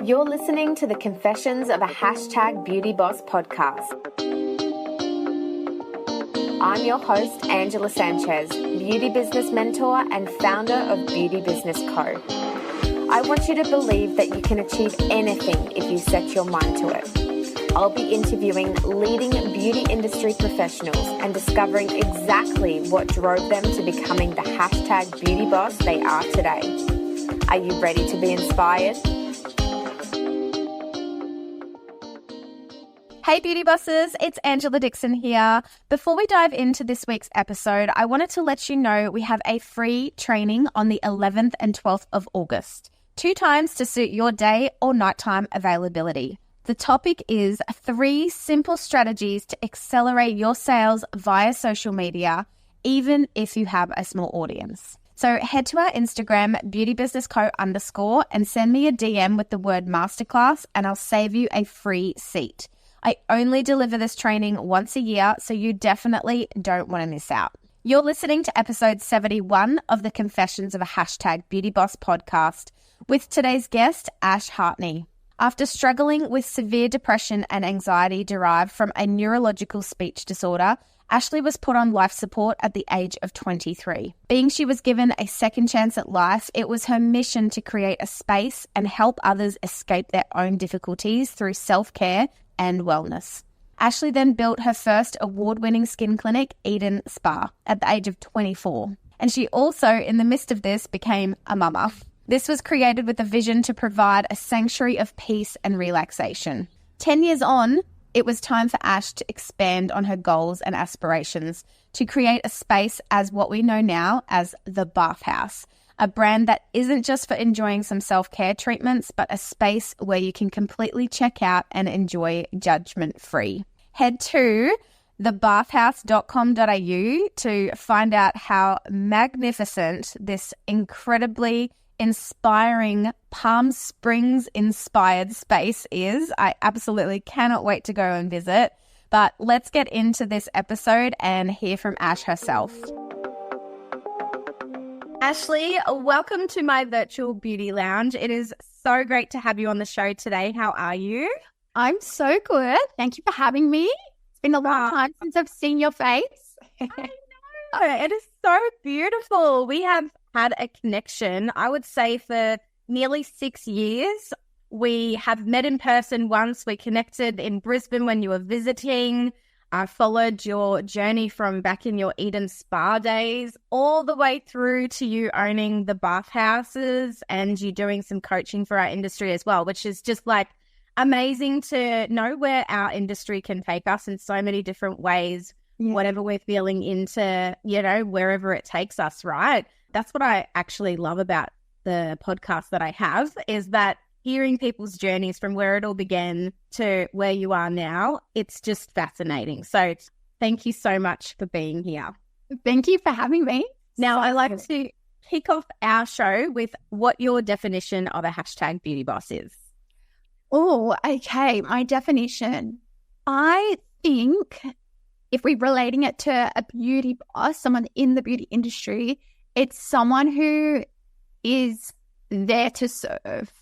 You're listening to the Confessions of a Hashtag Beauty Boss podcast. I'm your host, Angela Sanchez, beauty business mentor and founder of Beauty Business Co. I want you to believe that you can achieve anything if you set your mind to it. I'll be interviewing leading beauty industry professionals and discovering exactly what drove them to becoming the hashtag beauty boss they are today. Are you ready to be inspired? Hey beauty bosses, it's Angela Dixon here. Before we dive into this week's episode, I wanted to let you know we have a free training on the 11th and 12th of August. 2 times to suit your day or nighttime availability. The topic is 3 simple strategies to accelerate your sales via social media, even if you have a small audience. So head to our Instagram, beautybusinessco_, and send me a DM with the word masterclass and I'll save you a free seat. I only deliver this training once a year, so you definitely don't want to miss out. You're listening to episode 71 of the Confessions of a Hashtag Beauty Boss podcast with today's guest, Ash Hartney. After struggling with severe depression and anxiety derived from a neurological speech disorder, Ashlee was put on life support at the age of 23. Being she was given a second chance at life, it was her mission to create a space and help others escape their own difficulties through self-care and wellness. Ashlee then built her first award-winning skin clinic, Eden Spa, at the age of 24. And she also, in the midst of this, became a mama. This was created with a vision to provide a sanctuary of peace and relaxation. 10 years on, it was time for Ash to expand on her goals and aspirations to create a space as what we know now as the Bathhouse, a brand that isn't just for enjoying some self-care treatments, but a space where you can completely check out and enjoy judgment-free. Head to thebathhouse.com.au to find out how magnificent this incredibly inspiring Palm Springs-inspired space is. I absolutely cannot wait to go and visit. But let's get into this episode and hear from Ash herself. Ashlee, welcome to my virtual beauty lounge. It is so great to have you on the show today. How are you? I'm so good. Thank you for having me. It's been a long time since I've seen your face. I know. It is so beautiful. We have had a connection, I would say, for nearly 6 years. We have met in person once. We connected in Brisbane when you were visiting. I followed your journey from back in your Eden Spa days all the way through to you owning the bathhouses and you doing some coaching for our industry as well, which is just like amazing to know where our industry can take us in so many different ways, whatever we're feeling into, wherever it takes us, right? That's what I actually love about the podcast that I have, is that hearing people's journeys from where it all began to where you are now, it's just fascinating. So thank you so much for being here. Thank you for having me. Now, I like to kick off our show with what your definition of a hashtag beauty boss is. Oh, okay. My definition. I think if we're relating it to a beauty boss, someone in the beauty industry, it's someone who is there to serve.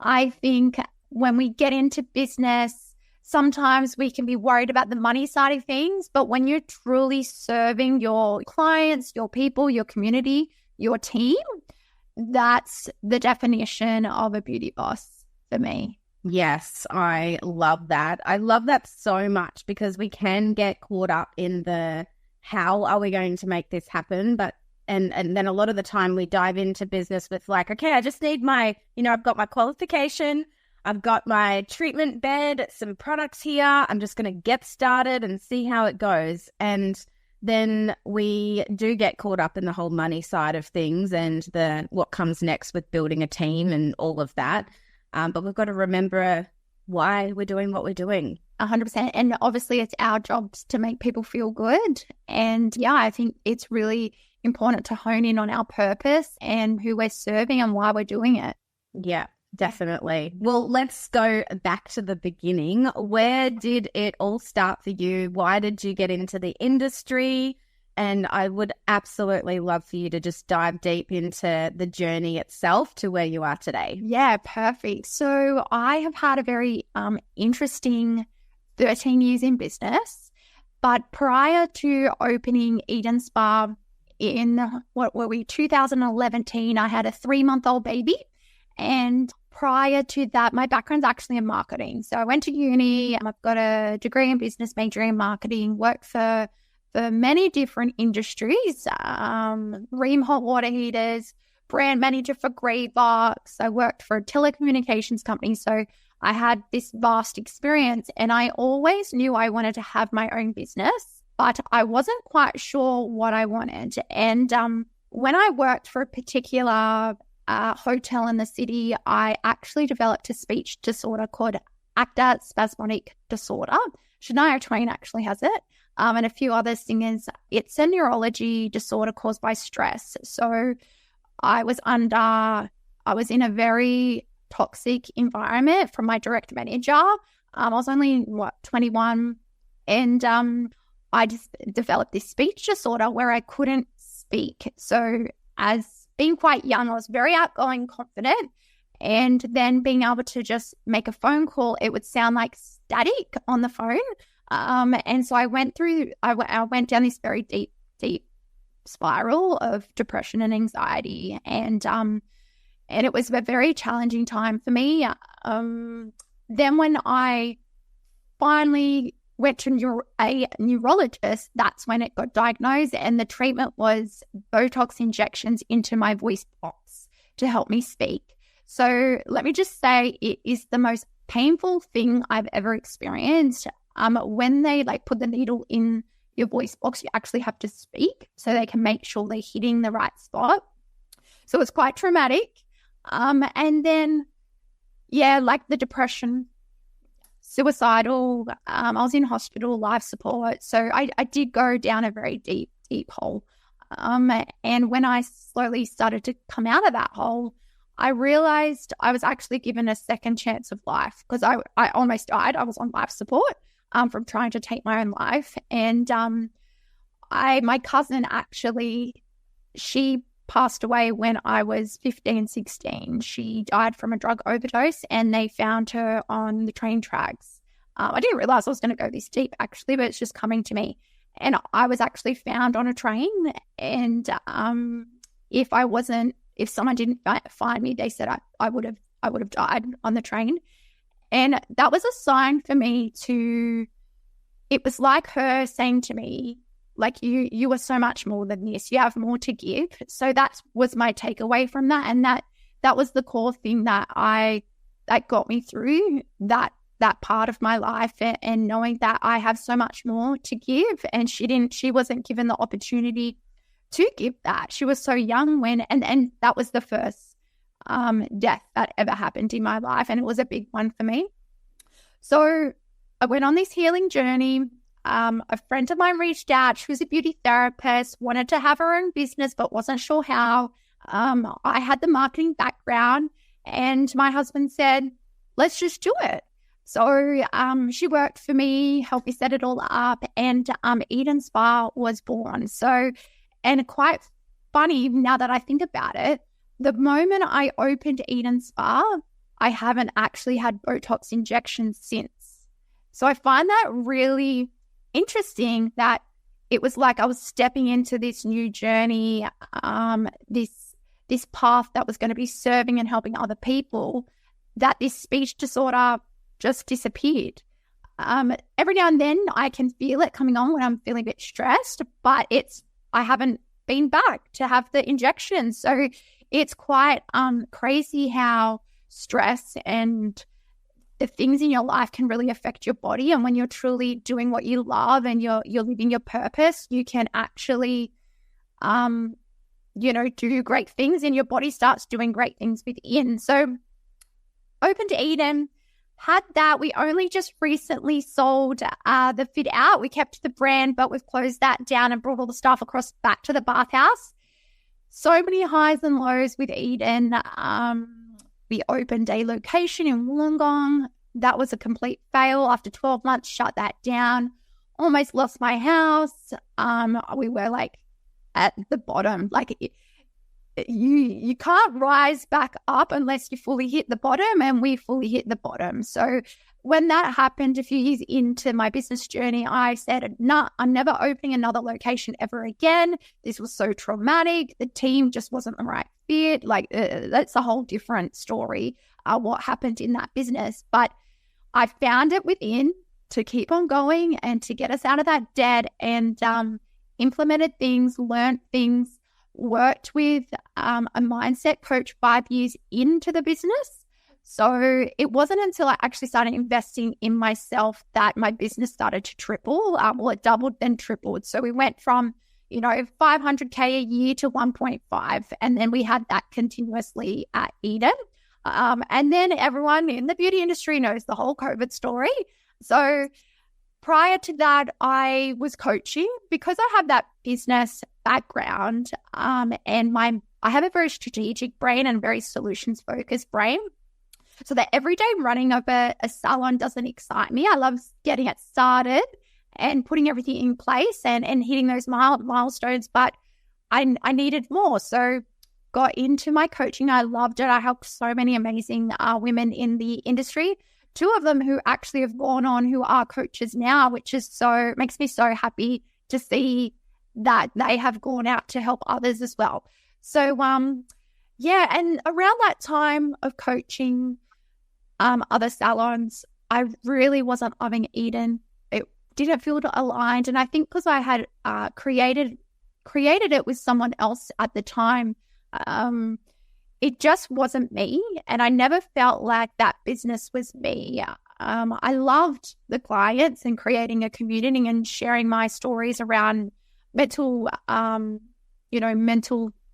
I think when we get into business, sometimes we can be worried about the money side of things, but when you're truly serving your clients, your people, your community, your team, that's the definition of a beauty boss for me. Yes, I love that. I love that so much because we can get caught up in the how are we going to make this happen, but And then a lot of the time we dive into business with like, okay, I just need my, I've got my qualification, I've got my treatment bed, some products here, I'm just going to get started and see how it goes. And then we do get caught up in the whole money side of things and what comes next with building a team and all of that. But we've got to remember why we're doing what we're doing. 100%. And obviously it's our jobs to make people feel good. And I think it's really important to hone in on our purpose and who we're serving and why we're doing it. Yeah, definitely. Well, let's go back to the beginning. Where did it all start for you? Why did you get into the industry? and I would absolutely love for you to just dive deep into the journey itself to where you are today. Yeah, perfect. So I have had a very interesting 13 years in business, but prior to opening Eden Spa in, 2011, I had a 3-month-old baby. And prior to that, my background's actually in marketing. So I went to uni, I've got a degree in business, major in marketing, worked for many different industries, Ream hot water heaters, brand manager for Greybox. I worked for a telecommunications company. So I had this vast experience, and I always knew I wanted to have my own business, but I wasn't quite sure what I wanted. And when I worked for a particular hotel in the city, I actually developed a speech disorder called actor spasmodic disorder. Shania Twain actually has it, and a few other singers. It's a neurology disorder caused by stress. So I was in a very toxic environment from my direct manager. I was only 21, and I just developed this speech disorder where I couldn't speak. So as being quite young, I was very outgoing, confident, and then being able to just make a phone call, it would sound like static on the phone. And so I went down this very deep spiral of depression and anxiety, and it was a very challenging time for me. Then when I finally went to a neurologist, that's when it got diagnosed, and the treatment was Botox injections into my voice box to help me speak. So let me just say, it is the most painful thing I've ever experienced. When they put the needle in your voice box, you actually have to speak so they can make sure they're hitting the right spot. So it's quite traumatic. And then, the depression, suicidal, I was in hospital, life support. So I did go down a very deep hole. And when I slowly started to come out of that hole, I realized I was actually given a second chance of life, because I almost died. I was on life support from trying to take my own life. And my cousin actually, she passed away when I was 15, 16. She died from a drug overdose, and they found her on the train tracks. I didn't realize I was going to go this deep, actually, but it's just coming to me. And I was actually found on a train, and if someone didn't find me, they said I would have died on the train. And that was a sign for me it was like her saying to me, you are so much more than this. You have more to give. So that was my takeaway from that. And that was the core thing that got me through that part of my life, and knowing that I have so much more to give. And she wasn't given the opportunity to give that. She was so young and that was the first death that ever happened in my life. And it was a big one for me. So I went on this healing journey. A friend of mine reached out. She was a beauty therapist, wanted to have her own business, but wasn't sure how. I had the marketing background, and my husband said, let's just do it. So she worked for me, helped me set it all up, and Eden Spa was born. So, and quite funny now that I think about it, the moment I opened Eden Spa, I haven't actually had Botox injections since. So I find that really interesting, that it was like I was stepping into this new journey, this path that was going to be serving and helping other people, that this speech disorder just disappeared. Every now and then I can feel it coming on when I'm feeling a bit stressed, but I haven't been back to have the injection. So it's quite crazy how stress and the things in your life can really affect your body. And when you're truly doing what you love and you're living your purpose, you can actually, do great things, and your body starts doing great things within. So opened Eden, had that. We only just recently sold the fit out. We kept the brand, but we've closed that down and brought all the staff across back to the Bathhouse. So many highs and lows with Eden. We opened a location in Wollongong. That was a complete fail. After 12 months, shut that down. almost lost my house. We were like at the bottom. Like you can't rise back up unless you fully hit the bottom, and we fully hit the bottom. So when that happened a few years into my business journey, I said, nah, I'm never opening another location ever again. This was so traumatic. The team just wasn't the right fit. Like that's a whole different story, what happened in that business. But I found it within to keep on going and to get us out of that debt, and implemented things, learned things, worked with a mindset coach 5 years into the business. So it wasn't until I actually started investing in myself that my business started to triple. Well, it doubled, then tripled. So we went from, 500K a year to 1.5. And then we had that continuously at Eden. And then everyone in the beauty industry knows the whole COVID story. So prior to that, I was coaching because I have that business background, and I have a very strategic brain and very solutions-focused brain. So the everyday running of a salon doesn't excite me. I love getting it started and putting everything in place and hitting those milestones, but I needed more. So got into my coaching. I loved it. I helped so many amazing women in the industry. 2 of them who actually have gone on who are coaches now, which is makes me so happy to see that they have gone out to help others as well. So, and around that time of coaching other salons, I really wasn't loving Eden. It didn't feel aligned. And I think because I had created it with someone else at the time, it just wasn't me. And I never felt like that business was me. I loved the clients and creating a community and sharing my stories around mental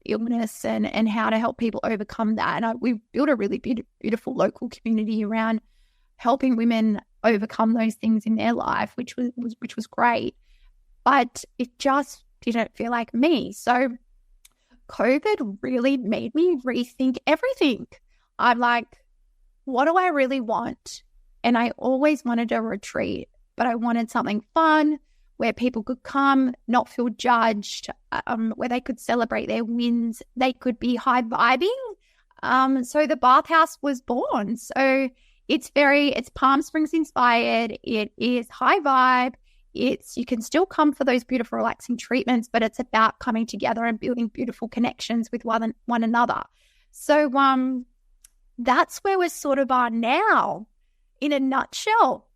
illness and how to help people overcome that. And we built a really beautiful local community around helping women overcome those things in their life, which was great. But it just didn't feel like me. So COVID really made me rethink everything. I'm like, what do I really want? And I always wanted a retreat, but I wanted something fun where people could come, not feel judged, where they could celebrate their wins. They could be high vibing. So the Bathhouse was born. So it's Palm Springs inspired. It is high vibe. You can still come for those beautiful, relaxing treatments, but it's about coming together and building beautiful connections with one another. So that's where we sort of are now in a nutshell.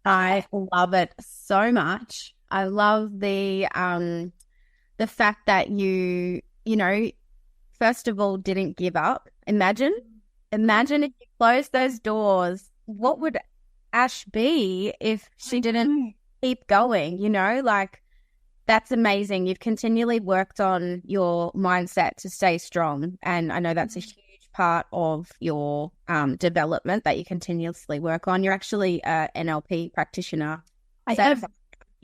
I love it so much. I love the fact that you first of all didn't give up. Imagine if you closed those doors. What would Ash be if she didn't keep going? That's amazing. You've continually worked on your mindset to stay strong, and I know that's a huge part of your development that you continuously work on. You're actually an NLP practitioner. I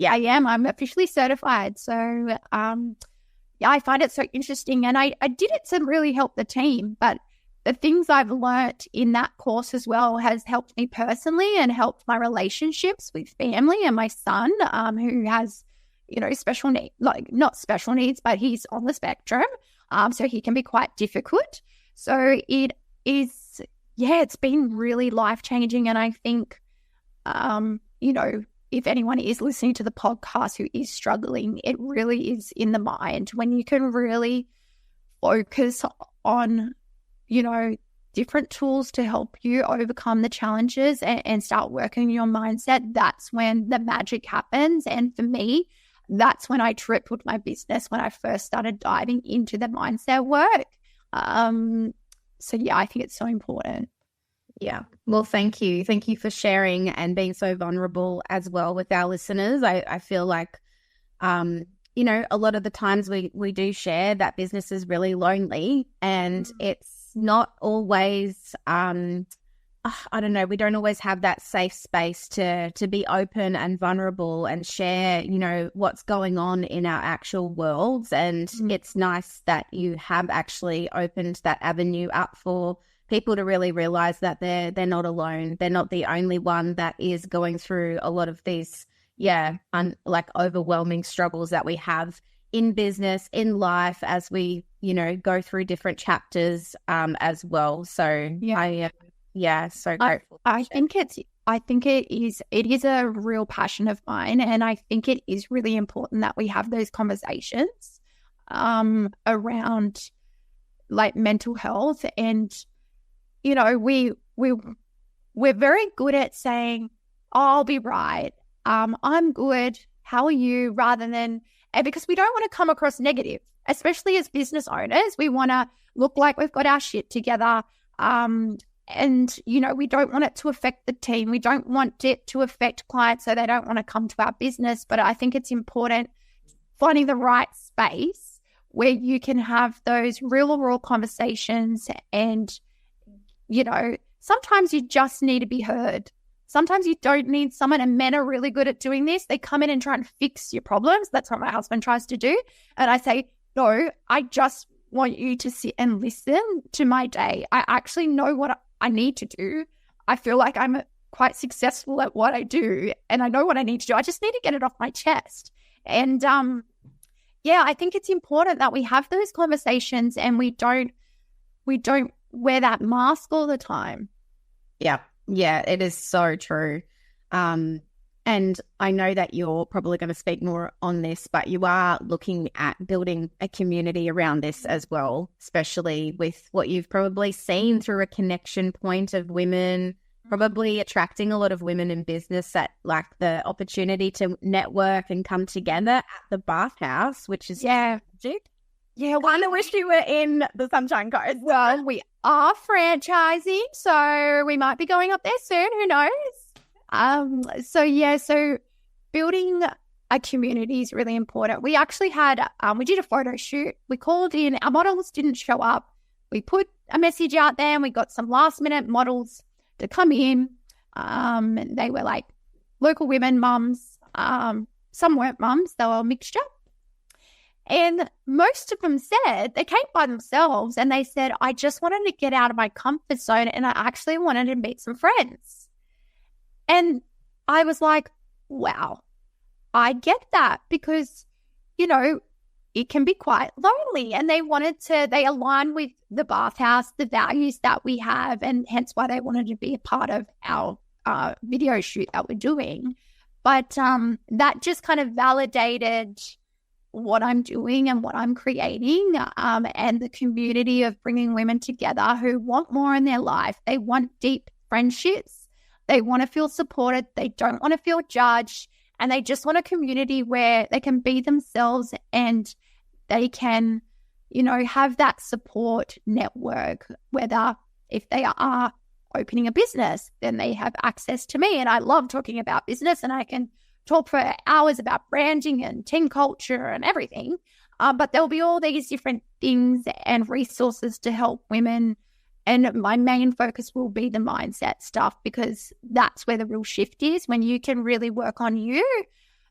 am. I'm officially certified. So I find it so interesting, and I did it to really help the team, but the things I've learnt in that course as well has helped me personally and helped my relationships with family and my son, who has, special needs, like not special needs, but he's on the spectrum. So he can be quite difficult. So it is, it's been really life-changing. And I think, if anyone is listening to the podcast who is struggling, it really is in the mind. When you can really focus on, different tools to help you overcome the challenges and start working on your mindset, that's when the magic happens. And for me, that's when I tripled my business, when I first started diving into the mindset work. I think it's so important. Yeah. Well, thank you. Thank you for sharing and being so vulnerable as well with our listeners. I feel like, a lot of the times we do share that business is really lonely, and it's not always, I don't know, we don't always have that safe space to be open and vulnerable and share, what's going on in our actual worlds. And it's nice that you have actually opened that avenue up for people to really realize that they're not alone. They're not the only one that is going through a lot of these, like overwhelming struggles that we have in business, in life, as we, go through different chapters as well. So so grateful. I think it is a real passion of mine, and I think it is really important that we have those conversations around like mental health. And we're very good at saying, oh, I'll be right, I'm good, how are you, rather than, and because we don't want to come across negative, especially as business owners. We want to look like we've got our shit together. And, we don't want it to affect the team. We don't want it to affect clients so they don't want to come to our business. But I think it's important finding the right space where you can have those real raw conversations. And, sometimes you just need to be heard. Sometimes you don't need someone, and men are really good at doing this. They come in and try and fix your problems. That's what my husband tries to do. And I say, no, I just want you to sit and listen to my day. I actually know what I need to do. I feel like I'm quite successful at what I do, and I know what I need to do. I just need to get it off my chest. And I think it's important that we have those conversations, and we don't wear that mask all the time. Yeah, it is so true. And I know that you're probably going to speak more on this, but you are looking at building a community around this as well, especially with what you've probably seen through a connection point of women, probably attracting a lot of women in business that like the opportunity to network and come together at the Bathhouse, which is magic. Yeah, I kind of wish you were in the Sunshine Coast. Well, we are franchising, so we might be going up there soon. Who knows? So building a community is really important. We actually had, we did a photo shoot. We called in, our models didn't show up. We put a message out there, and we got some last minute models to come in. And they were like local women, mums. Some weren't mums, they were a mixture. And most of them said they came by themselves, and they said, I just wanted to get out of my comfort zone, and I actually wanted to meet some friends. And I was like, wow, I get that, because, it can be quite lonely, and they align with the Bathhouse, the values that we have, and hence why they wanted to be a part of our video shoot that we're doing. But that just kind of validated what I'm doing and what I'm creating, and the community of bringing women together who want more in their life. They want deep friendships. They want to feel supported. They don't want to feel judged. And they just want a community where they can be themselves, and they can, have that support network, whether if they are opening a business, then they have access to me. And I love talking about business, and I can talk for hours about branding and team culture and everything. But there'll be all these different things and resources to help women. And my main focus will be the mindset stuff, because that's where the real shift is, when you can really work on you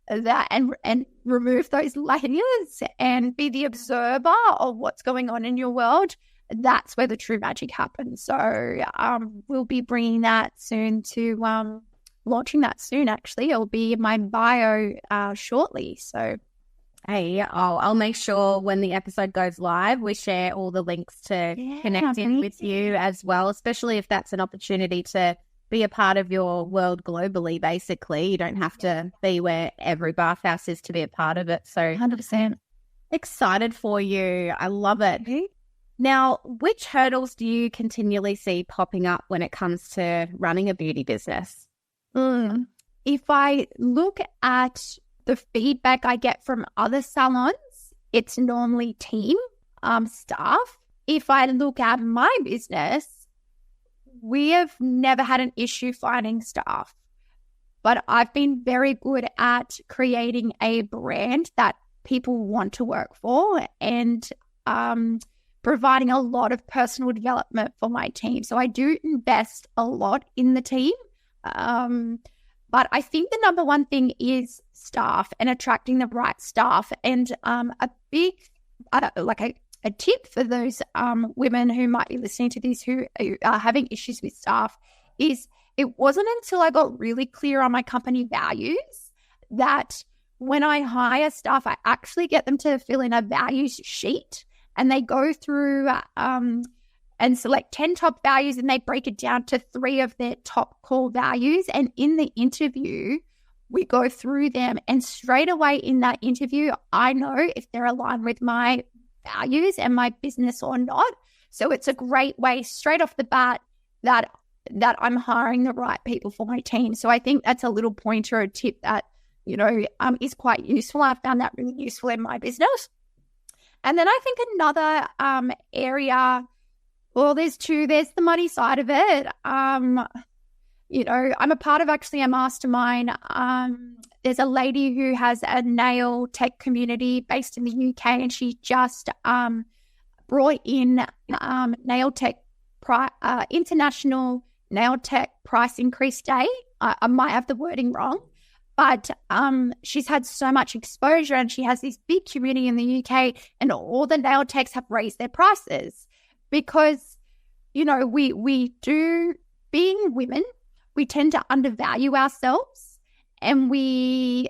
and remove those layers and be the observer of what's going on in your world. That's where the true magic happens. So we'll be bringing that soon to launching that soon, actually. It'll be in my bio shortly. So hey, I'll make sure when the episode goes live, we share all the links to connect in with you as well, especially if that's an opportunity to be a part of your world globally, basically. You don't have to be where every Bathhouse is to be a part of it. So 100%. Excited for you. I love it. Now, which hurdles do you continually see popping up when it comes to running a beauty business? If I look at the feedback I get from other salons, it's normally team, staff. If I look at my business, we have never had an issue finding staff, but I've been very good at creating a brand that people want to work for, and providing a lot of personal development for my team. So I do invest a lot in the team. But I think the number one thing is staff and attracting the right staff. And a big, a tip for those women who might be listening to this who are having issues with staff is, it wasn't until I got really clear on my company values that when I hire staff, I actually get them to fill in a values sheet, and they go through and select 10 top values, and they break it down to 3 of their top core values. And in the interview, we go through them, and straight away in that interview, I know if they're aligned with my values and my business or not. So it's a great way straight off the bat that I'm hiring the right people for my team. So I think that's a little pointer, a tip that, is quite useful. I found that really useful in my business. And then I think another area, well, there's 2. There's the money side of it. I'm a part of actually a mastermind. There's a lady who has a nail tech community based in the UK, and she just brought in nail tech International Nail Tech Price Increase Day. I might have the wording wrong, but she's had so much exposure, and she has this big community in the UK, and all the nail techs have raised their prices because, we do, being women, we tend to undervalue ourselves, and we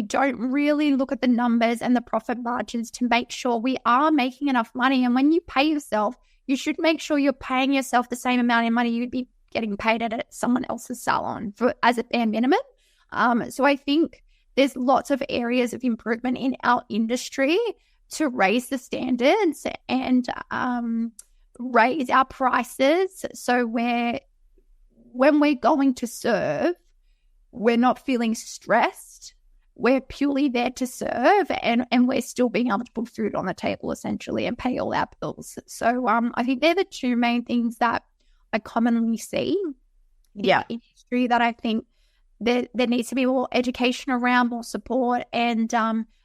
don't really look at the numbers and the profit margins to make sure we are making enough money. And when you pay yourself, you should make sure you're paying yourself the same amount of money you'd be getting paid at someone else's salon as a bare minimum. So I think there's lots of areas of improvement in our industry to raise the standards and raise our prices. So when we're going to serve, we're not feeling stressed. We're purely there to serve, and we're still being able to put food on the table, essentially, and pay all our bills. So I think they're the 2 main things that I commonly see in the industry that I think there needs to be more education around, more support, and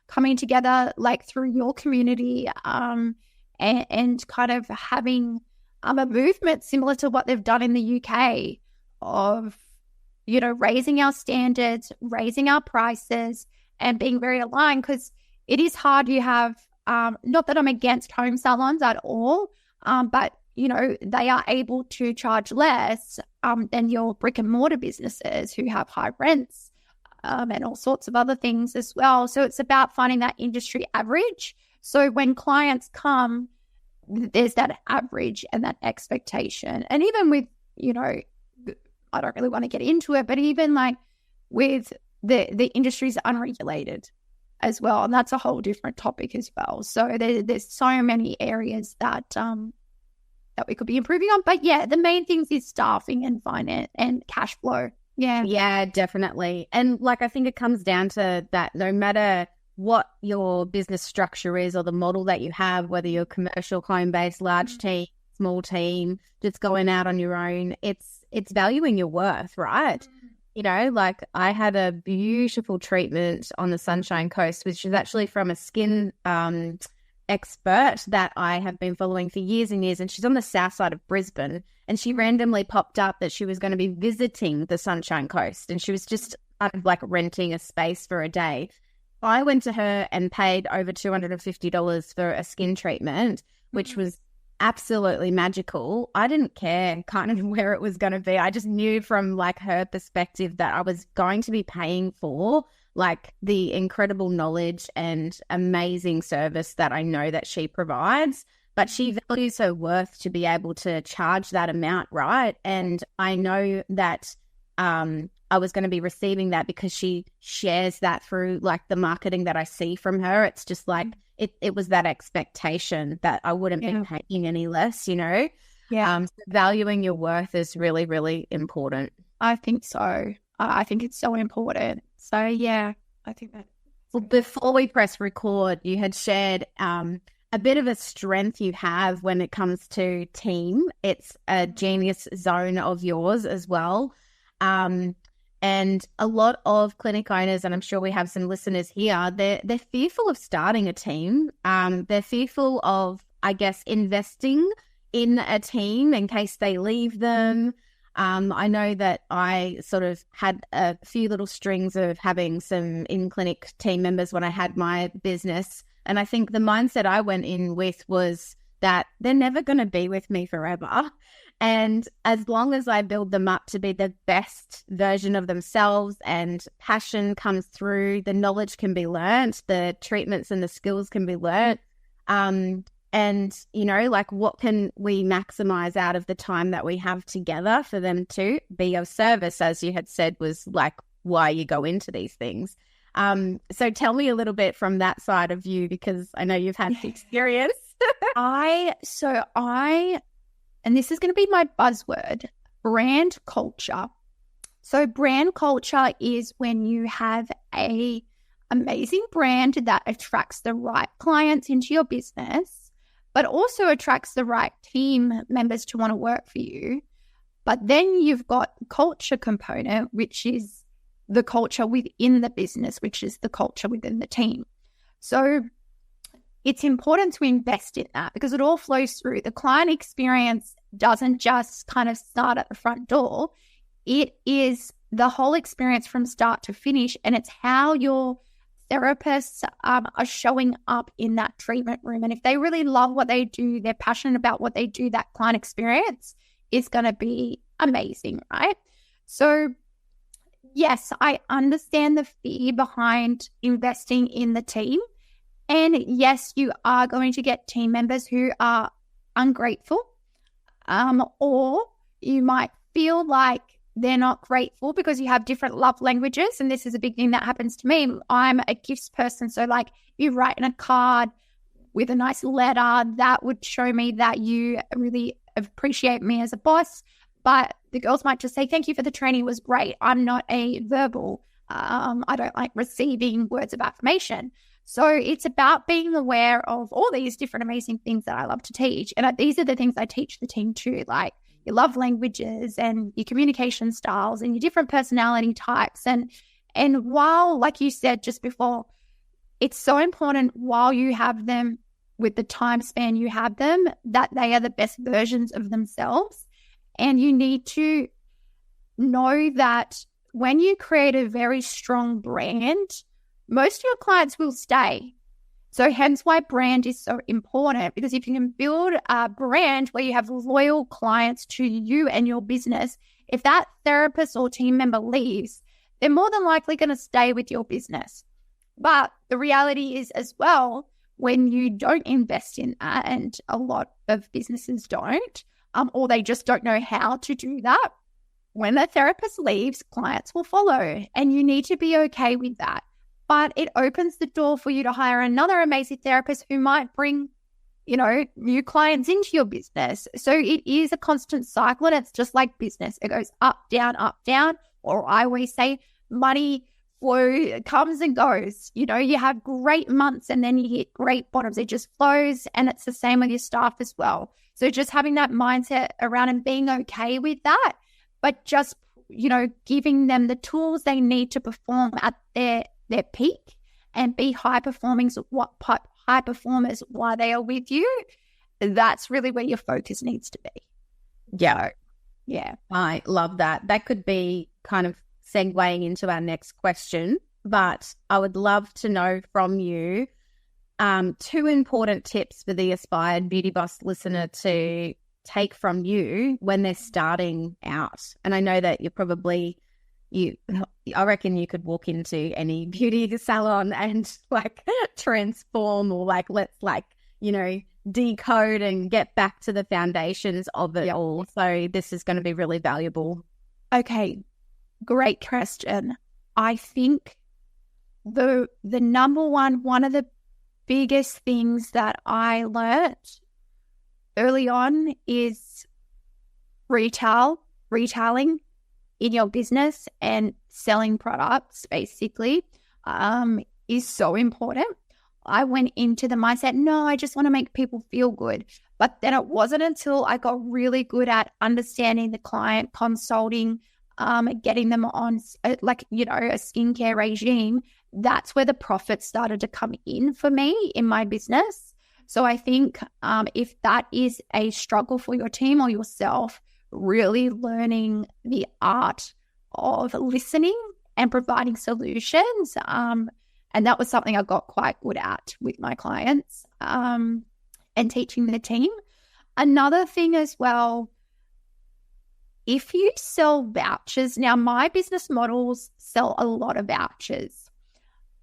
coming together like through your community and kind of having a movement similar to what they've done in the UK of, raising our standards, raising our prices, and being very aligned, because it is hard. You have, not that I'm against home salons at all, but, they are able to charge less than your brick and mortar businesses who have high rents and all sorts of other things as well. So it's about finding that industry average. So when clients come, there's that average and that expectation. And even with, I don't really want to get into it, but even like with the industry's unregulated as well. And that's a whole different topic as well. So there's so many areas that we could be improving on. But yeah, the main things is staffing and finance and cash flow. Yeah. Yeah, definitely. And I think it comes down to that no matter what your business structure is or the model that you have, whether you're commercial, home-based, large team, small team, just going out on your own, it's valuing your worth, right? I had a beautiful treatment on the Sunshine Coast, which is actually from a skin expert that I have been following for years and years. And she's on the south side of Brisbane, and she randomly popped up that she was going to be visiting the Sunshine Coast, and she was just kind of renting a space for a day. I went to her and paid over $250 for a skin treatment, which was absolutely magical. I didn't care kind of where it was going to be. I just knew from her perspective that I was going to be paying for the incredible knowledge and amazing service that I know that she provides, but she values her worth to be able to charge that amount, right? And I know that I was going to be receiving that because she shares that through the marketing that I see from her. It's just it was that expectation that I wouldn't be paying any less, So valuing your worth is really, really important. I think so. I think it's so important. So yeah, I think that. Well, before we press record, you had shared a bit of a strength you have when it comes to team. It's a genius zone of yours as well. And a lot of clinic owners, and I'm sure we have some listeners here, they're fearful of starting a team. They're fearful of, I guess, investing in a team in case they leave them. I know that I sort of had a few little strings of having some in-clinic team members when I had my business. And I think the mindset I went in with was that they're never going to be with me forever. And as long as I build them up to be the best version of themselves and passion comes through, the knowledge can be learnt, the treatments and the skills can be learnt. And, you know, like what can we maximize out of the time that we have together for them to be of service, as you had said, was like why you go into these things. So tell me a little bit from that side of you, because I know you've had the experience. And this is going to be my buzzword, brand culture. So brand culture is when you have a amazing brand that attracts the right clients into your business, but also attracts the right team members to want to work for you. But then you've got the culture component, which is the culture within the business, which is the culture within the team. So it's important to invest in that because it all flows through. The client experience doesn't just kind of start at the front door. It is the whole experience from start to finish, and it's how your therapists are showing up in that treatment room. And if they really love what they do, they're passionate about what they do, that client experience is going to be amazing, right? So yes, I understand the fear behind investing in the team. And yes, you are going to get team members who are ungrateful, or you might feel like they're not grateful because you have different love languages. And this is a big thing that happens to me. I'm a gifts person. So like you write in a card with a nice letter, that would show me that you really appreciate me as a boss. But the girls might just say, thank you for the training, it was great. I'm not a verbal. I don't like receiving words of affirmation. So it's about being aware of all these different amazing things that I love to teach. And these are the things I teach the team too, like your love languages and your communication styles and your different personality types. And while, like you said just before, it's so important while you have them with the time span you have them, that they are the best versions of themselves. And you need to know that when you create a very strong brand, most of your clients will stay. So hence why brand is so important, because if you can build a brand where you have loyal clients to you and your business, if that therapist or team member leaves, they're more than likely going to stay with your business. But the reality is as well, when you don't invest in that, and a lot of businesses don't, or they just don't know how to do that, when the therapist leaves, clients will follow, and you need to be okay with that. But it opens the door for you to hire another amazing therapist who might bring, new clients into your business. So it is a constant cycle, and it's just like business. It goes up, down, or I always say money flow comes and goes. You have great months and then you hit great bottoms. It just flows, and it's the same with your staff as well. So just having that mindset around and being okay with that, but just, giving them the tools they need to perform at their peak and be high performers while they are with you. That's really where your focus needs to be. Yeah. So, yeah. I love that. That could be kind of segueing into our next question, but I would love to know from you 2 important tips for the aspired beauty boss listener to take from you when they're starting out. And I know that you're probably I reckon you could walk into any beauty salon and transform, or let's decode and get back to the foundations of it all. So this is going to be really valuable. Okay, great question. I think the number one of the biggest things that I learned early on is retailing in your business and selling products basically is so important. I went into the mindset, no, I just want to make people feel good. But then it wasn't until I got really good at understanding the client, consulting, getting them on a skincare regime, that's where the profits started to come in for me in my business. So I think if that is a struggle for your team or yourself, really learning the art of listening and providing solutions. And that was something I got quite good at with my clients and teaching the team. Another thing as well, if you sell vouchers, now my business models sell a lot of vouchers.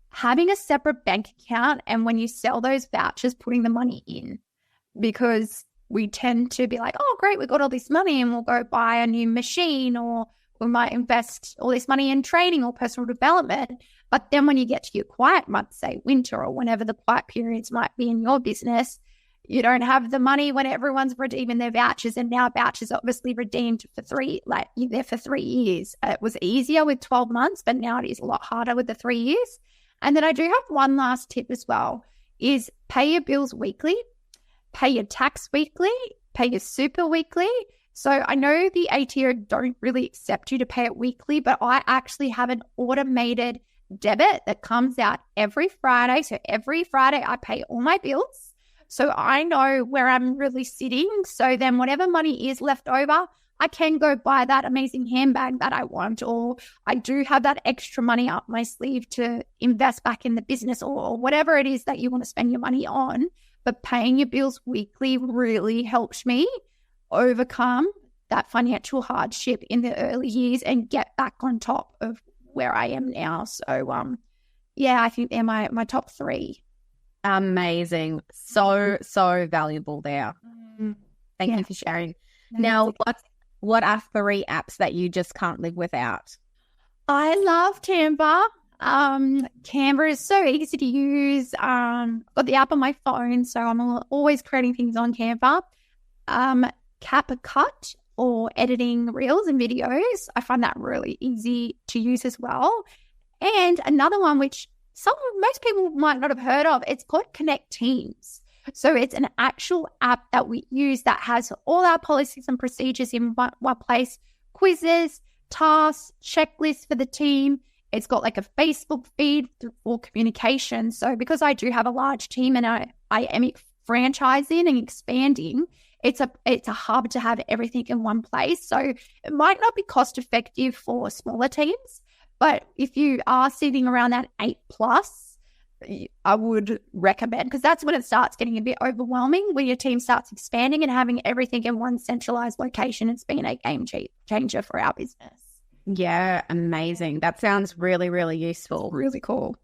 Having a separate bank account, and when you sell those vouchers, putting the money in, because we tend to be like, oh, great, we got all this money and we'll go buy a new machine, or we might invest all this money in training or personal development. But then when you get to your quiet months, say winter or whenever the quiet periods might be in your business, you don't have the money when everyone's redeeming their vouchers. And now vouchers are obviously redeemed for you're there for 3 years. It was easier with 12 months, but now it is a lot harder with the 3 years. And then I do have one last tip as well, is pay your bills weekly, pay your tax weekly, pay your super weekly. So I know the ATO don't really accept you to pay it weekly, but I actually have an automated debit that comes out every Friday. So every Friday I pay all my bills. So I know where I'm really sitting. So then whatever money is left over, I can go buy that amazing handbag that I want, or I do have that extra money up my sleeve to invest back in the business, or whatever it is that you want to spend your money on. But paying your bills weekly really helps me overcome that financial hardship in the early years and get back on top of where I am now. So, yeah, I think they're my top 3. Amazing. So valuable there. Thank you for sharing. Now, what are 3 apps that you just can't live without? I love Canva. Canva is so easy to use. Got the app on my phone, so I'm always creating things on Canva. CapCut, or editing reels and videos. I find that really easy to use as well. And another one which most people might not have heard of, it's called Connect Teams. So it's an actual app that we use that has all our policies and procedures in one place, quizzes, tasks, checklists for the team. It's got like a Facebook feed for communication. So because I do have a large team and I am franchising and expanding, it's a hub to have everything in one place. So it might not be cost effective for smaller teams, but if you are sitting around that 8+, I would recommend, because that's when it starts getting a bit overwhelming, when your team starts expanding and having everything in one centralized location. It's been a game changer for our business. Yeah, amazing. That sounds really, really useful. Really cool.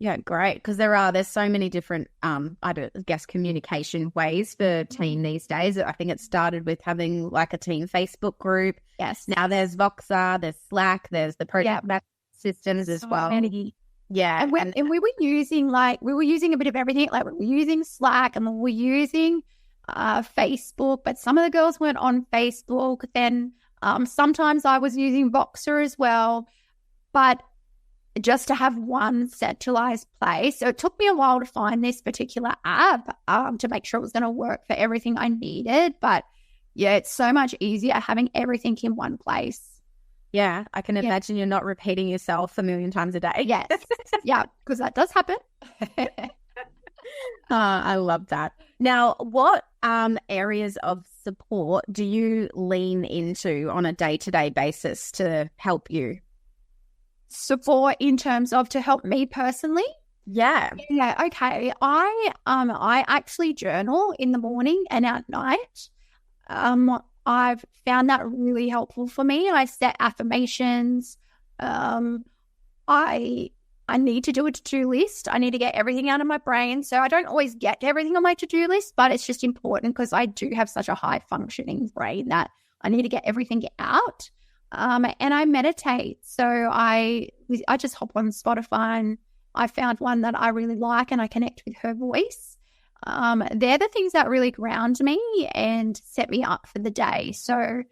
Yeah, great. Because there's so many different, communication ways for team these days. I think it started with having like a team Facebook group. Yes. Now there's Voxer, there's Slack, there's the project systems as well. Many. Yeah. And we were using a bit of everything. Like we were using Slack and we were using Facebook, but some of the girls weren't on Facebook. Then sometimes I was using Voxer as well. But just to have one centralized place. So it took me a while to find this particular app to make sure it was going to work for everything I needed. But yeah, it's so much easier having everything in one place. Yeah, I can imagine you're not repeating yourself a million times a day. Yes. Yeah, because that does happen. I love that. Now, what areas of support do you lean into on a day-to-day basis to help you? Support in terms of to help me personally? Yeah. Yeah, okay. I actually journal in the morning and at night. I've found that really helpful for me. I set affirmations. I need to do a to-do list. I need to get everything out of my brain. So I don't always get everything on my to-do list, but it's just important because I do have such a high functioning brain that I need to get everything out. And I meditate. So I just hop on Spotify and I found one that I really like and I connect with her voice. They're the things that really ground me and set me up for the day. So,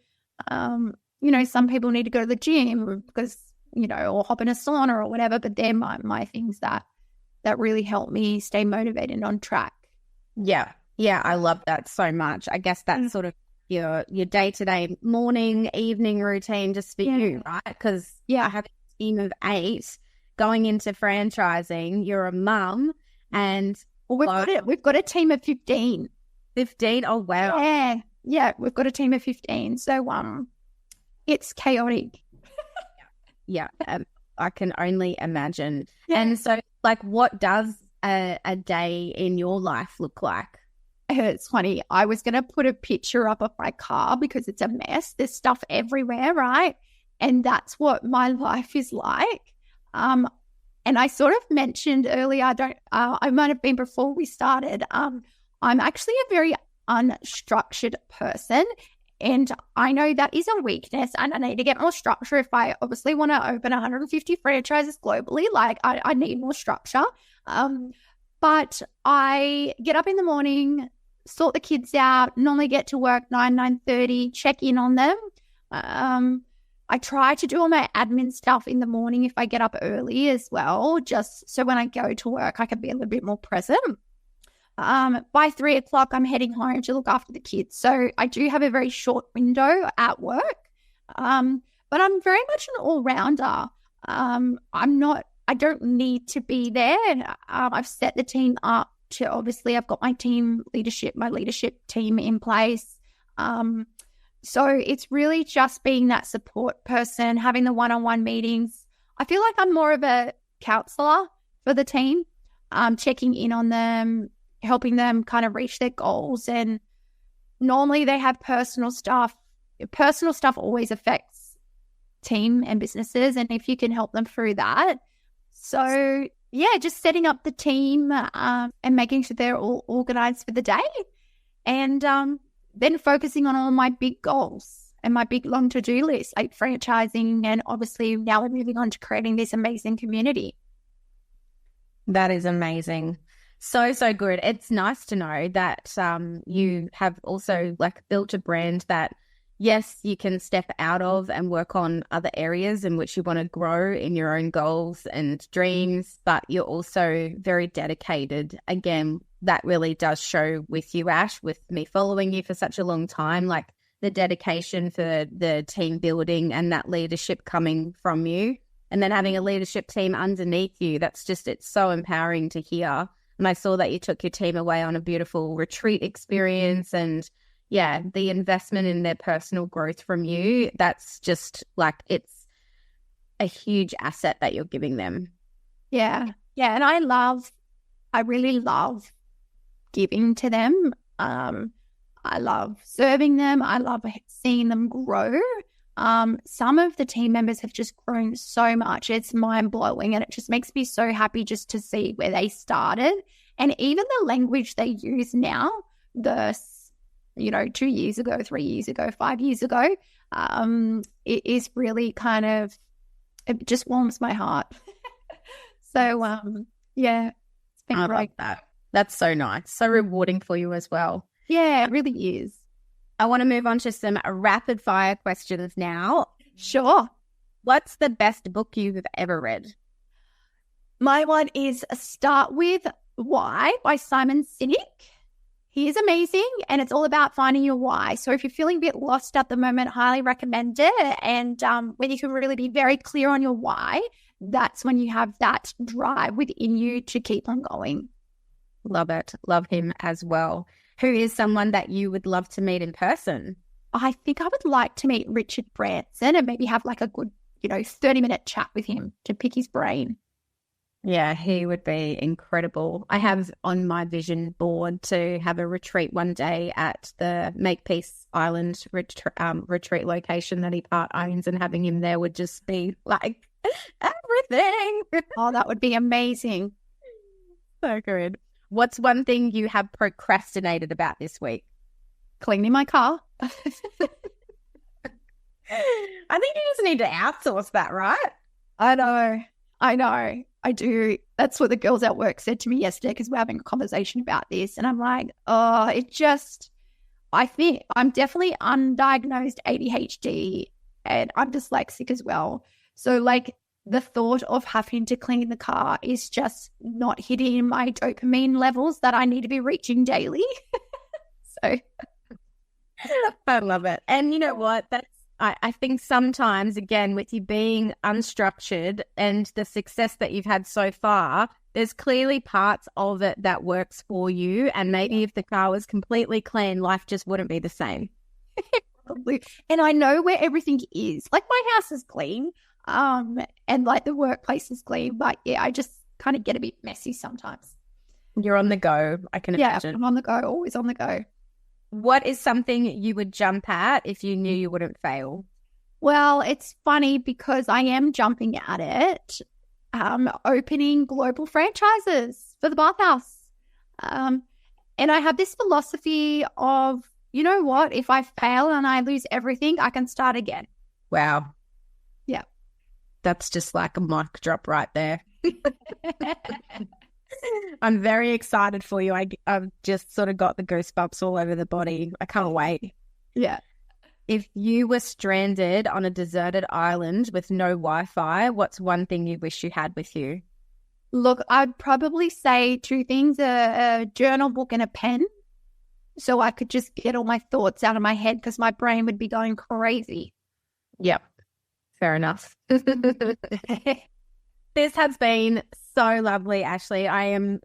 some people need to go to the gym because, or hop in a sauna or whatever, but they're my things that really help me stay motivated and on track. Yeah. Yeah. I love that so much. I guess that's sort of your day-to-day morning, evening routine just for you, right? Because I have a team of 8 going into franchising. You're a mum and we've got a team of 15. 15? Oh, wow. Yeah, we've got a team of 15. So it's chaotic. Yeah, I can only imagine. Yeah. And so, like, what does a day in your life look like? It's funny. I was going to put a picture up of my car because it's a mess. There's stuff everywhere, right? And that's what my life is like. And I sort of mentioned earlier, I might have been before we started. I'm actually a very unstructured person. And I know that is a weakness, and I need to get more structure if I obviously want to open 150 franchises globally. Like, I need more structure. But I get up in the morning, sort the kids out, normally get to work 9:30, check in on them. I try to do all my admin stuff in the morning if I get up early as well, just so when I go to work, I can be a little bit more present. By 3 o'clock, I'm heading home to look after the kids. So I do have a very short window at work. But I'm very much an all-rounder. I don't need to be there. I've set the team up to, obviously, I've got my leadership team in place. So it's really just being that support person, having the one-on-one meetings. I feel like I'm more of a counselor for the team, checking in on them, helping them kind of reach their goals. And normally they have personal stuff. Personal stuff always affects team and businesses, and if you can help them through that. So yeah, just setting up the team and making sure they're all organized for the day, and then focusing on all my big goals and my big long to-do list, like franchising, and obviously now we're moving on to creating this amazing community. That is amazing. So good. It's nice to know that you have also like built a brand that, yes, you can step out of and work on other areas in which you want to grow in your own goals and dreams, but you're also very dedicated. Again, that really does show with you, Ash, with me following you for such a long time, like the dedication for the team building and that leadership coming from you, and then having a leadership team underneath you. It's so empowering to hear. And I saw that you took your team away on a beautiful retreat experience, and yeah, the investment in their personal growth from you, that's just like, it's a huge asset that you're giving them. Yeah. Yeah. And I really love giving to them. I love serving them. I love seeing them grow. Some of the team members have just grown so much. It's mind blowing, and it just makes me so happy just to see where they started, and even the language they use now versus, 2 years ago, 3 years ago, 5 years ago. It is really it just warms my heart. So, yeah, it's been I great. love that. That's so nice. So rewarding for you as well. Yeah, it really is. I want to move on to some rapid fire questions now. Sure. What's the best book you've ever read? My one is Start With Why by Simon Sinek. He is amazing, and it's all about finding your why. So if you're feeling a bit lost at the moment, highly recommend it. And when you can really be very clear on your why, that's when you have that drive within you to keep on going. Love it. Love him as well. Who is someone that you would love to meet in person? I think I would like to meet Richard Branson and maybe have like a good, 30-minute chat with him to pick his brain. Yeah, he would be incredible. I have on my vision board to have a retreat one day at the Makepeace Island retreat location that he part owns, and having him there would just be like everything. Oh, that would be amazing. So good. What's one thing you have procrastinated about this week? Cleaning my car. I think you just need to outsource that, right? I know. I do. That's what the girls at work said to me yesterday, because we're having a conversation about this. And I'm like, I think I'm definitely undiagnosed ADHD, and I'm dyslexic as well. So like the thought of having to clean the car is just not hitting my dopamine levels that I need to be reaching daily. So I love it. And you know what? I think sometimes, again, with you being unstructured and the success that you've had so far, there's clearly parts of it that works for you. And maybe if the car was completely clean, life just wouldn't be the same. Probably. And I know where everything is. Like my house is clean, and like the workplace is clean. But yeah, I just kind of get a bit messy sometimes. You're on the go, I can Yeah, imagine. I'm on the go, always on the go. What is something you would jump at if you knew you wouldn't fail? Well, it's funny because I am jumping at it, opening global franchises for the Bathhouse. And I have this philosophy of, you know what, if I fail and I lose everything, I can start again. Wow. Yeah. That's just like a mic drop right there. I'm very excited for you. I've just sort of got the goosebumps all over the body. I can't wait. Yeah. If you were stranded on a deserted island with no Wi-Fi, what's one thing you wish you had with you? Look, I'd probably say two things, a journal book and a pen, so I could just get all my thoughts out of my head because my brain would be going crazy. Yep. Fair enough. This has been so lovely, Ashlee. I am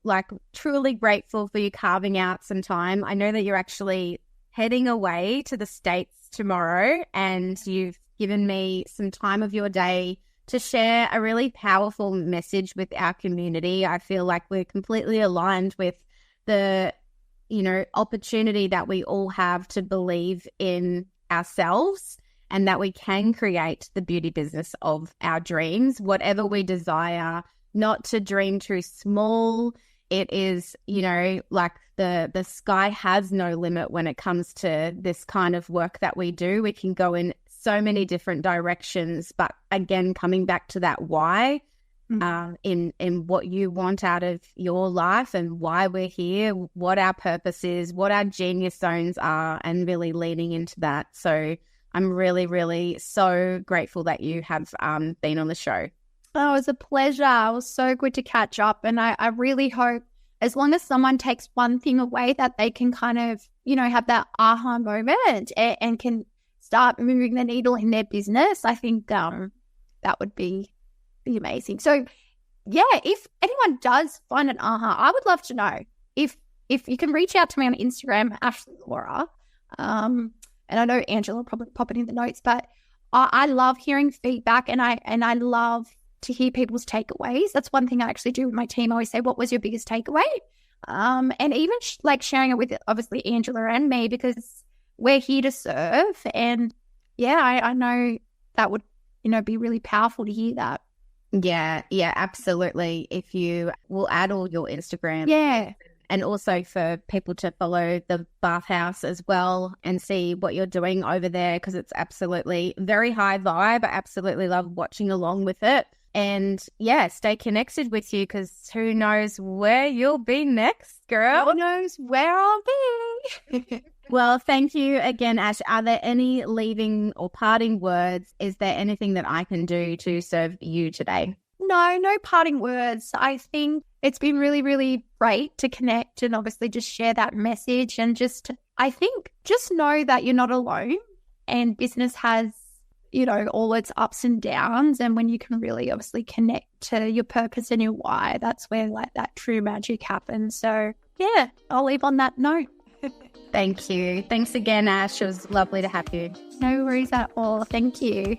truly grateful for you carving out some time. I know that you're actually heading away to the States tomorrow, and you've given me some time of your day to share a really powerful message with our community. I feel like we're completely aligned with the, opportunity that we all have to believe in ourselves and that we can create the beauty business of our dreams, whatever we desire, not to dream too small. It is, the sky has no limit when it comes to this kind of work that we do. We can go in so many different directions, but again, coming back to that why, in what you want out of your life and why we're here, what our purpose is, what our genius zones are, and really leaning into that. So I'm really, really so grateful that you have been on the show. Oh, it was a pleasure. It was so good to catch up. And I really hope, as long as someone takes one thing away, that they can kind of, have that aha moment and can start moving the needle in their business. I think that would be amazing. So, yeah, if anyone does find an aha, I would love to know. If you can reach out to me on Instagram, Ashlee Laura, and I know Angela will probably pop it in the notes, but I love hearing feedback, and I love to hear people's takeaways. That's one thing I actually do with my team. I always say, what was your biggest takeaway? And even sharing it with obviously Angela and me, because we're here to serve. And yeah, I know that would, be really powerful to hear that. Yeah, absolutely. If you will add all your Instagram. Yeah. And also for people to follow the Bathhouse as well and see what you're doing over there, because it's absolutely very high vibe. I absolutely love watching along with it. And yeah, stay connected with you, because who knows where you'll be next, girl. Who knows where I'll be. Well, thank you again, Ash. Are there any leaving or parting words? Is there anything that I can do to serve you today? No parting words. I think it's been really, really great to connect and obviously just share that message, and I think just know that you're not alone, and business has, all its ups and downs. And when you can really obviously connect to your purpose and your why, that's where that true magic happens. So yeah, I'll leave on that note. Thank you. Thanks again, Ash. It was lovely to have you. No worries at all. Thank you.